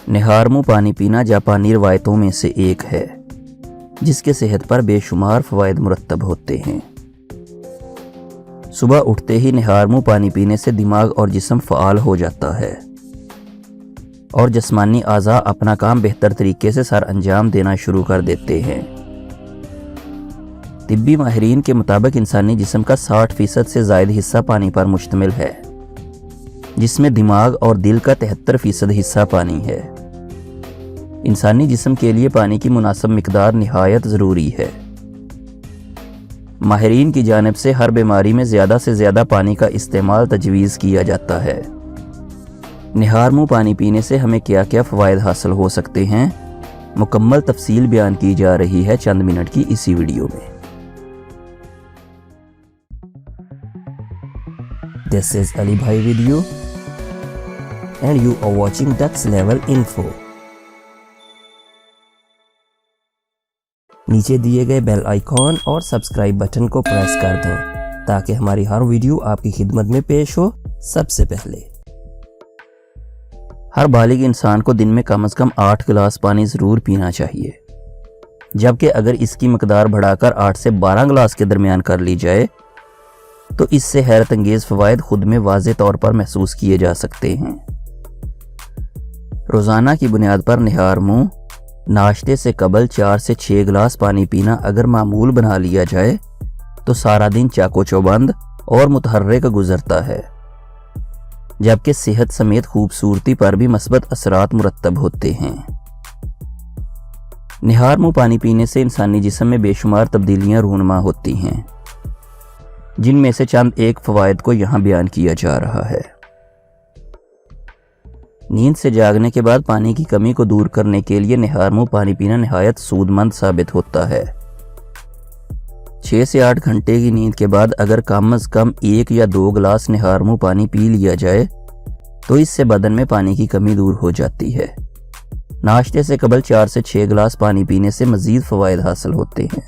نہار منہ پانی پینا جاپانی روایتوں میں سے ایک ہے جس کے صحت پر بے شمار فوائد مرتب ہوتے ہیں۔ صبح اٹھتے ہی نہار منہ پانی پینے سے دماغ اور جسم فعال ہو جاتا ہے اور جسمانی اعضاء اپنا کام بہتر طریقے سے سر انجام دینا شروع کر دیتے ہیں۔ طبی ماہرین کے مطابق انسانی جسم کا 60% سے زائد حصہ پانی پر مشتمل ہے، جس میں دماغ اور دل کا 73% حصہ پانی ہے۔ انسانی جسم کے لیے پانی کی مناسب مقدار نہایت ضروری ہے۔ ماہرین کی جانب سے ہر بیماری میں زیادہ سے زیادہ پانی کا استعمال تجویز کیا جاتا ہے۔ نہار منہ پانی پینے سے ہمیں کیا کیا فوائد حاصل ہو سکتے ہیں، مکمل تفصیل بیان کی جا رہی ہے چند منٹ کی اسی ویڈیو میں۔ This is Ali Bhai video and you are watching Next Level Info۔ نیچے دیے گئے بیل آئیکن اور سبسکرائب بٹن کو پریس کر دیں تاکہ ہماری ہر ویڈیو آپ کی خدمت میں پیش ہو سب سے پہلے۔ ہر بالغ انسان کو دن میں کم از کم 8 گلاس پانی ضرور پینا چاہیے، جبکہ اگر اس کی مقدار بڑھا کر 8 سے 12 گلاس کے درمیان کر لی جائے تو اس سے حیرت انگیز فوائد خود میں واضح طور پر محسوس کیے جا سکتے ہیں۔ روزانہ کی بنیاد پر نہار منہ ناشتے سے قبل 4 سے 6 گلاس پانی پینا اگر معمول بنا لیا جائے تو سارا دن چاق و چوبند اور متحرک گزرتا ہے، جبکہ صحت سمیت خوبصورتی پر بھی مثبت اثرات مرتب ہوتے ہیں۔ نہار منہ پانی پینے سے انسانی جسم میں بے شمار تبدیلیاں رونما ہوتی ہیں، جن میں سے چند ایک فوائد کو یہاں بیان کیا جا رہا ہے۔ نیند سے جاگنے کے بعد پانی کی کمی کو دور کرنے کے لیے نہار منہ پانی پینا نہایت سود مند ثابت ہوتا ہے۔ 6 سے 8 گھنٹے کی نیند کے بعد اگر کم از کم 1 یا 2 گلاس نہار منہ پانی پی لیا جائے تو اس سے بدن میں پانی کی کمی دور ہو جاتی ہے۔ ناشتے سے قبل 4 سے 6 گلاس پانی پینے سے مزید فوائد حاصل ہوتے ہیں۔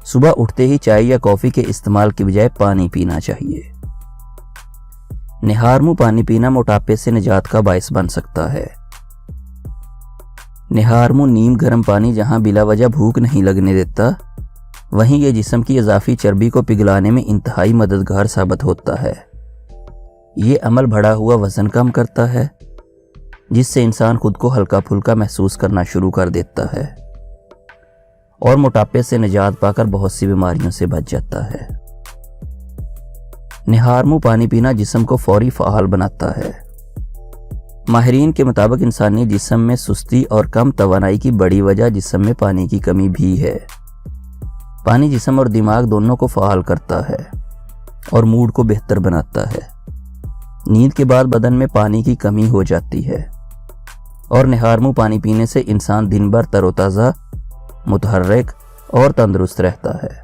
صبح اٹھتے ہی چائے یا کافی کے استعمال کے بجائے پانی پینا چاہیے۔ نہار منہ پانی پینا موٹاپے سے نجات کا باعث بن سکتا ہے۔ نہار منہ نیم گرم پانی جہاں بلا وجہ بھوک نہیں لگنے دیتا، وہیں یہ جسم کی اضافی چربی کو پگھلانے میں انتہائی مددگار ثابت ہوتا ہے۔ یہ عمل بڑھا ہوا وزن کم کرتا ہے، جس سے انسان خود کو ہلکا پھلکا محسوس کرنا شروع کر دیتا ہے اور موٹاپے سے نجات پا کر بہت سی بیماریوں سے بچ جاتا ہے۔ نہار منہ پانی پینا جسم کو فوری فعال بناتا ہے۔ ماہرین کے مطابق انسانی جسم میں سستی اور کم توانائی کی بڑی وجہ جسم میں پانی کی کمی بھی ہے۔ پانی جسم اور دماغ دونوں کو فعال کرتا ہے اور موڈ کو بہتر بناتا ہے۔ نیند کے بعد بدن میں پانی کی کمی ہو جاتی ہے اور نہار منہ پانی پینے سے انسان دن بھر تر و تازہ، متحرک اور تندرست رہتا ہے۔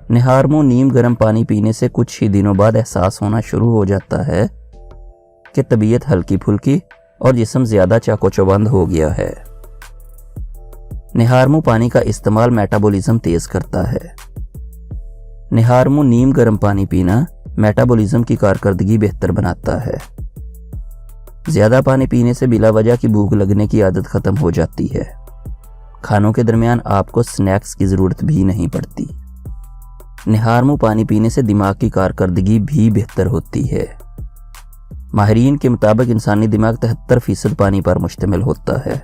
نہار منہ نیم گرم پانی پینے سے کچھ ہی دنوں بعد احساس ہونا شروع ہو جاتا ہے کہ طبیعت ہلکی پھلکی اور جسم زیادہ چاق و چوبند ہو گیا ہے۔ نہار منہ پانی کا استعمال میٹابولزم تیز کرتا ہے۔ نہار منہ نیم گرم پانی پینا میٹابولزم کی کارکردگی بہتر بناتا ہے۔ زیادہ پانی پینے سے بلا وجہ کی بھوک لگنے کی عادت ختم ہو جاتی ہے۔ کھانوں کے درمیان آپ کو سنیکس کی ضرورت بھی نہیں پڑتی۔ نہار منہ پانی پینے سے دماغ کی کارکردگی بھی بہتر ہوتی ہے۔ ماہرین کے مطابق انسانی دماغ 73% پانی پر مشتمل ہوتا ہے،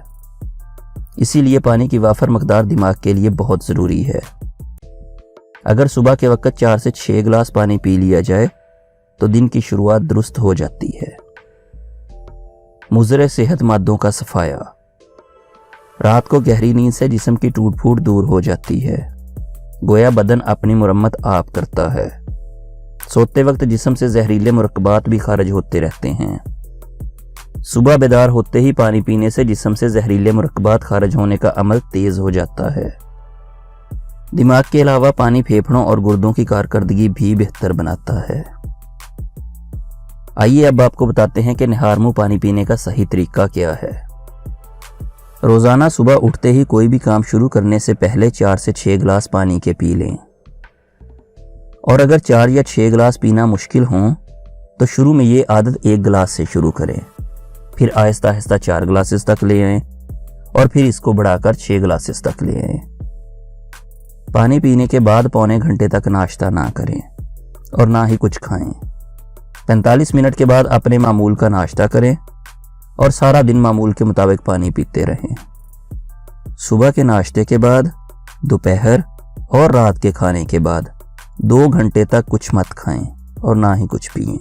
اسی لیے پانی کی وافر مقدار دماغ کے لیے بہت ضروری ہے۔ اگر صبح کے وقت 4 سے 6 گلاس پانی پی لیا جائے تو دن کی شروعات درست ہو جاتی ہے۔ مضر صحت مادوں کا صفایا۔ رات کو گہری نیند سے جسم کی ٹوٹ پھوٹ دور ہو جاتی ہے، گویا بدن اپنی مرمت آپ کرتا ہے۔ سوتے وقت جسم سے زہریلے مرکبات بھی خارج ہوتے رہتے ہیں۔ صبح بیدار ہوتے ہی پانی پینے سے جسم سے زہریلے مرکبات خارج ہونے کا عمل تیز ہو جاتا ہے۔ دماغ کے علاوہ پانی پھیپھڑوں اور گردوں کی کارکردگی بھی بہتر بناتا ہے۔ آئیے اب آپ کو بتاتے ہیں کہ نہار منہ پانی پینے کا صحیح طریقہ کیا ہے۔ روزانہ صبح اٹھتے ہی کوئی بھی کام شروع کرنے سے پہلے 4 سے 6 گلاس پانی کے پی لیں، اور اگر 4 یا 6 گلاس پینا مشکل ہوں تو شروع میں یہ عادت 1 گلاس سے شروع کریں، پھر آہستہ آہستہ 4 گلاسز تک لے آئیں اور پھر اس کو بڑھا کر 6 گلاسز تک لے آئیں۔ پانی پینے کے بعد پونے گھنٹے تک ناشتہ نہ کریں اور نہ ہی کچھ کھائیں۔ 45 منٹ کے بعد اپنے معمول کا ناشتہ کریں اور سارا دن معمول کے مطابق پانی پیتے رہیں۔ صبح کے ناشتے کے بعد، دوپہر اور رات کے کھانے کے بعد 2 گھنٹے تک کچھ مت کھائیں اور نہ ہی کچھ پئیں۔